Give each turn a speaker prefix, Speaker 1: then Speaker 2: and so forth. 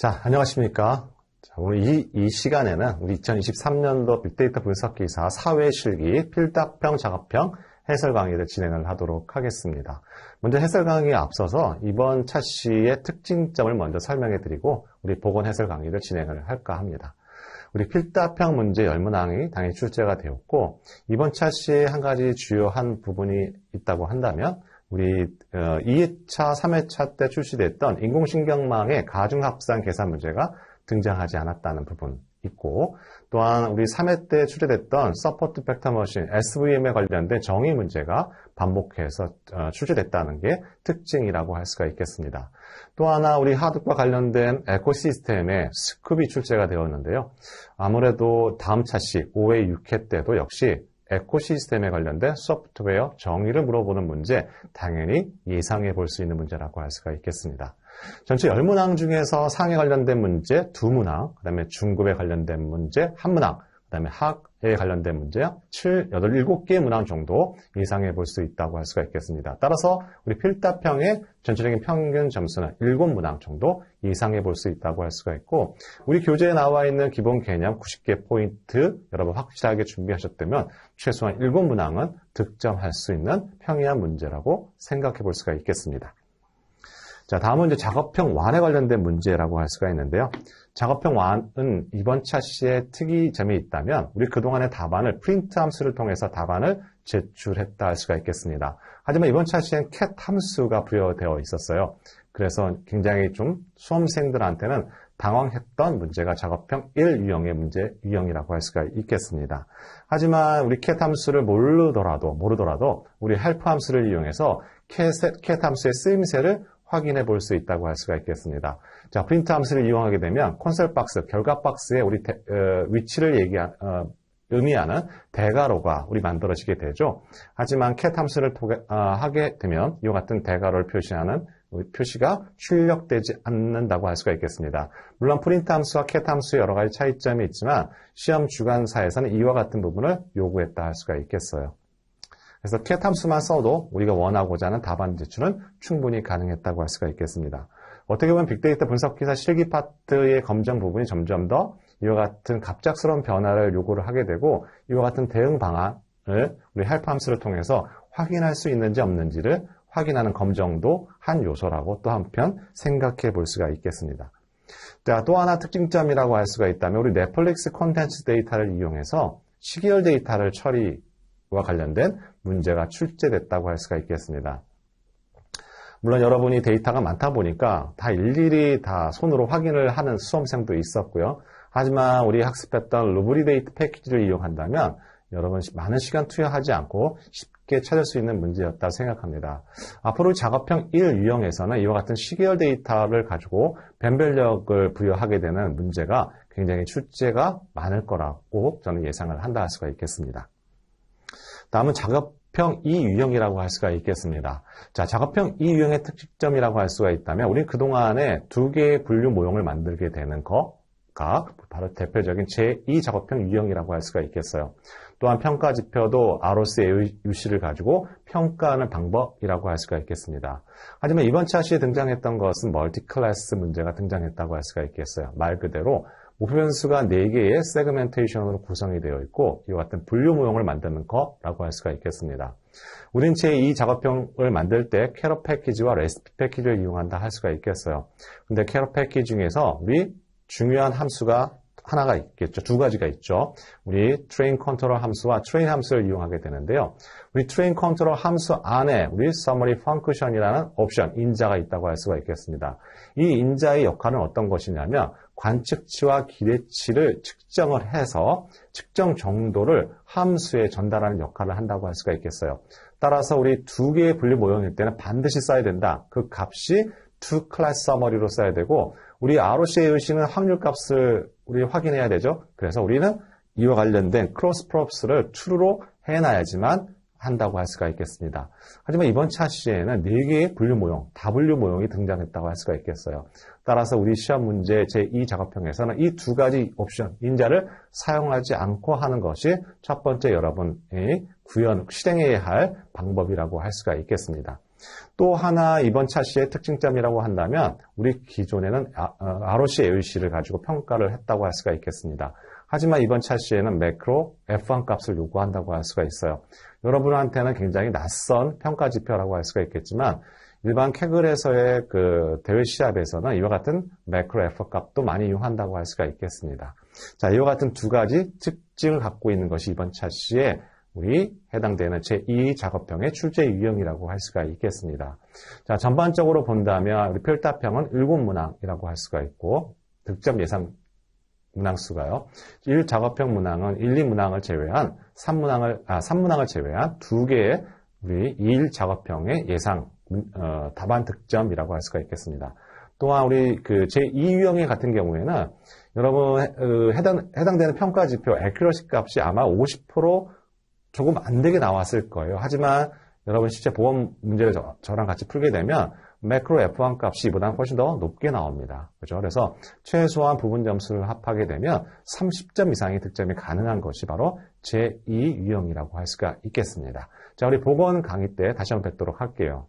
Speaker 1: 자, 안녕하십니까. 자, 오늘 이 시간에는 우리 2023년도 빅데이터 분석기사 사회실기 필답형, 작업형 해설 강의를 진행을 하도록 하겠습니다. 먼저 해설 강의에 앞서서 이번 차시의 특징점을 먼저 설명해 드리고 우리 보건 해설 강의를 진행을 할까 합니다. 우리 필답형 문제 10문항이 당연히 출제가 되었고 이번 차시에 한 가지 주요한 부분이 있다고 한다면 우리 2회차, 3회차 때 출시됐던 인공신경망의 가중합산 계산 문제가 등장하지 않았다는 부분 있고 또한 우리 3회 때 출제됐던 서포트 벡터 머신 SVM에 관련된 정의 문제가 반복해서 출제됐다는 게 특징이라고 할 수가 있겠습니다. 또 하나 우리 하드과 관련된 에코시스템의 스쿱이 출제가 되었는데요. 아무래도 다음 차시 5회, 6회 때도 역시 에코시스템에 관련된 소프트웨어 정의를 물어보는 문제 당연히 예상해 볼 수 있는 문제라고 할 수가 있겠습니다. 전체 10문항 중에서 상에 관련된 문제 2문항, 그 다음에 중급에 관련된 문제 1문항, 그 다음에 학에 관련된 문제 7개의 문항 정도 예상해 볼 수 있다고 할 수가 있겠습니다. 따라서 우리 필답형의 전체적인 평균 점수는 7문항 정도 예상해 볼 수 있다고 할 수가 있고 우리 교재에 나와 있는 기본 개념 90개 포인트 여러분 확실하게 준비하셨다면 최소한 7문항은 득점할 수 있는 평이한 문제라고 생각해 볼 수가 있겠습니다. 자, 다음은 이제 작업형 완에 관련된 문제라고 할 수가 있는데요. 작업형 완은 이번 차시의 특이점이 있다면 우리 그동안의 답안을 프린트 함수를 통해서 답안을 제출했다 할 수가 있겠습니다. 하지만 이번 차시엔 cat 함수가 부여되어 있었어요. 그래서 굉장히 좀 수험생들한테는 당황했던 문제가 작업형 1 유형의 문제 유형이라고 할 수가 있겠습니다. 하지만 우리 cat 함수를 모르더라도 우리 help 함수를 이용해서 cat 함수의 쓰임새를 확인해 볼 수 있다고 할 수가 있겠습니다. 자, 프린트 함수를 이용하게 되면 콘솔 박스, 결과 박스에 우리 위치를 의미하는 대괄호가 우리 만들어지게 되죠. 하지만 cat 함수를 하게 되면 이와 같은 대괄호를 표시하는 표시가 출력되지 않는다고 할 수가 있겠습니다. 물론 프린트 함수와 cat 함수의 여러 가지 차이점이 있지만 시험 주관사에서는 이와 같은 부분을 요구했다 할 수가 있겠어요. 그래서 cat 함수만 써도 우리가 원하고자 하는 답안 제출은 충분히 가능했다고 할 수가 있겠습니다. 어떻게 보면 빅데이터 분석기사 실기 파트의 검정 부분이 점점 더 이와 같은 갑작스러운 변화를 요구를 하게 되고 이와 같은 대응 방안을 우리 help 함수를 통해서 확인할 수 있는지 없는지를 확인하는 검정도 한 요소라고 또 한편 생각해 볼 수가 있겠습니다. 자, 또 하나 특징점이라고 할 수가 있다면 우리 넷플릭스 콘텐츠 데이터를 이용해서 시계열 데이터를 처리와 관련된 문제가 출제됐다고 할 수가 있겠습니다. 물론 여러분이 데이터가 많다 보니까 다 일일이 다 손으로 확인을 하는 수험생도 있었고요. 하지만 우리 학습했던 루브리데이트 패키지를 이용한다면 여러분 많은 시간 투여하지 않고 쉽게 찾을 수 있는 문제였다고 생각합니다. 앞으로 작업형 1 유형에서는 이와 같은 시계열 데이터를 가지고 변별력을 부여하게 되는 문제가 굉장히 출제가 많을 거라고 저는 예상을 한다 할 수가 있겠습니다. 다음은 작업형 2 유형이라고 할 수가 있겠습니다. 자, 작업형 2 유형의 특징점이라고 할 수가 있다면 우리 그동안에 2개의 분류 모형을 만들게 되는 거가 바로 대표적인 제2 작업형 유형이라고 할 수가 있겠어요. 또한 평가 지표도 ROC, AUC를 가지고 평가하는 방법이라고 할 수가 있겠습니다. 하지만 이번 차시에 등장했던 것은 멀티 클래스 문제가 등장했다고 할 수가 있겠어요. 말 그대로 목표 변수가 4개의 세그멘테이션으로 구성이 되어 있고 이와 같은 분류 모형을 만드는 거라고 할 수가 있겠습니다. 우린 제2 작업형을 만들 때 캐럿 패키지와 레시피 패키지를 이용한다 할 수가 있겠어요. 근데 캐럿 패키지 중에서 우리 중요한 함수가 하나가 있겠죠. 2가지가 있죠. 우리 train control 함수와 train 함수를 이용하게 되는데요. 우리 train control 함수 안에 우리 summary function이라는 옵션, 인자가 있다고 할 수가 있겠습니다. 이 인자의 역할은 어떤 것이냐면 관측치와 기대치를 측정을 해서 측정 정도를 함수에 전달하는 역할을 한다고 할 수가 있겠어요. 따라서 우리 2개의 분류 모형일 때는 반드시 써야 된다. 그 값이 to class summary로 써야 되고 우리 ROC, AUC는 확률 값을 우리 확인해야 되죠. 그래서 우리는 이와 관련된 크로스 프롭스를 true로 해놔야지만 한다고 할 수가 있겠습니다. 하지만 이번 차시에는 4개의 분류 모형, 다분류 모형이 등장했다고 할 수가 있겠어요. 따라서 우리 시험 문제 제2 작업형에서는 이 2가지 옵션, 인자를 사용하지 않고 하는 것이 첫 번째 여러분이 실행해야 할 방법이라고 할 수가 있겠습니다. 또 하나 이번 차시의 특징점이라고 한다면 우리 기존에는 ROC, AOC를 가지고 평가를 했다고 할 수가 있겠습니다. 하지만 이번 차시에는 매크로 F1 값을 요구한다고 할 수가 있어요. 여러분한테는 굉장히 낯선 평가 지표라고 할 수가 있겠지만 일반 캐글에서의 그 대회 시합에서는 이와 같은 매크로 F 값도 많이 이용한다고 할 수가 있겠습니다. 자, 이와 같은 두 가지 특징을 갖고 있는 것이 이번 차시에 우리 해당되는 제2 작업형의 출제 유형이라고 할 수가 있겠습니다. 자, 전반적으로 본다면 우리 필답형은 7문항이라고 할 수가 있고 득점 예상 문항수가요. 1작업형 문항은 1, 2문항을 제외한 3문항을 제외한 2개의 우리 1작업형의 예상 답안 득점이라고 할 수가 있겠습니다. 또한 우리 그 제2유형의 같은 경우에는 여러분 해당되는 평가 지표 accuracy 값이 아마 50% 조금 안 되게 나왔을 거예요. 하지만 여러분 실제 보험 문제를 저랑 같이 풀게 되면 매크로 F1 값이 이보다 훨씬 더 높게 나옵니다. 그렇죠? 그래서 최소한 부분 점수를 합하게 되면 30점 이상의 득점이 가능한 것이 바로 제2 유형이라고 할 수가 있겠습니다. 자, 우리 보건 강의 때 다시 한번 뵙도록 할게요.